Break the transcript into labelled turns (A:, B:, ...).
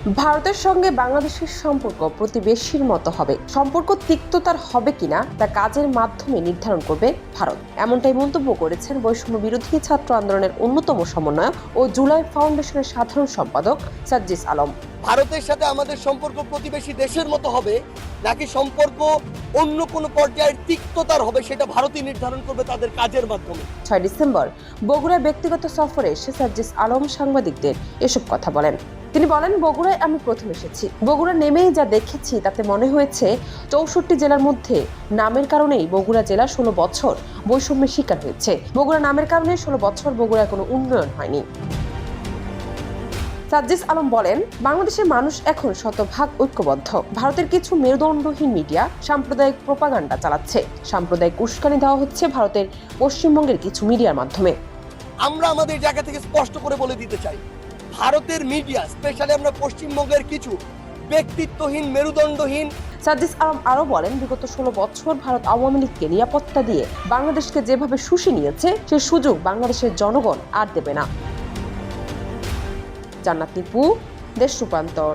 A: ভারতের সঙ্গে বাংলাদেশের সম্পর্ক প্রতিবেশীর মতো হবে। সম্পর্ক তিক্ততার হবে কিনা তা কাজের মাধ্যমে নির্ধারণ করবে ভারত, এমনটাই মন্তব্য করেছেন বৈষম্য বিরোধী ছাত্র আন্দোলনের অন্যতম সমন্বয়ক ও জুলাই ফাউন্ডেশনের সাধারণ সম্পাদক সাজ্জিস আলম।
B: ভারতের সাথে আমাদের সম্পর্ক প্রতিবেশী দেশের মতো হবে নাকি সম্পর্ক অন্য কোনো পর্যায়ের তিক্ততার হবে, সেটা ভারতই নির্ধারণ করবে তাদের কাজের মাধ্যমে।
A: 6 ডিসেম্বর বগুড়ায় ব্যক্তিগত সফরে এসে সাজ্জিস আলম সাংবাদিকদের এসব কথা বলেন। তিনি বলেন, বগুড়ায় আমি প্রথম এসেছি। বগুড়া নেমেই যা দেখেছি তাতে মনে হয়েছে 64 জেলার মধ্যে নামের কারণেই বগুড়া জেলা 16 বছর বৈষম্যের শিকার হয়েছে। বগুড়া নামের কারণে 16 বছর বগুড়ায় কোনো উন্নয়ন হয়নি। সাজ্জিস আলম বলেন, বাংলাদেশের মানুষ এখন শতভাগ ঐক্যবদ্ধ। ভারতের কিছু মেরুদণ্ডহীন মিডিয়া সাম্প্রদায়িক প্রোপাগান্ডা চালাচ্ছে। সাম্প্রদায়িক উস্কানি দেওয়া হচ্ছে ভারতের পশ্চিমবঙ্গের কিছু মিডিয়ার মাধ্যমে।
B: আমরা আমাদের জায়গা থেকে স্পষ্ট করে বলে দিতে চাই, ভারতের মিডিয়া, স্পেশালি আমরা পশ্চিমবঙ্গের কিছু ব্যক্তিত্বহীন, মেরুদণ্ডহীন।
A: সাজ্জিস আলম আরো বলেন, বিগত 16 বছর ভারত আওয়ামী লীগকে নিরাপত্তা দিয়ে বাংলাদেশকে যেভাবে শুষে নিয়েছে, সে সুযোগ বাংলাদেশের জনগণ আর দেবে না। জান্নাত নিপু, দেশ রূপান্তর।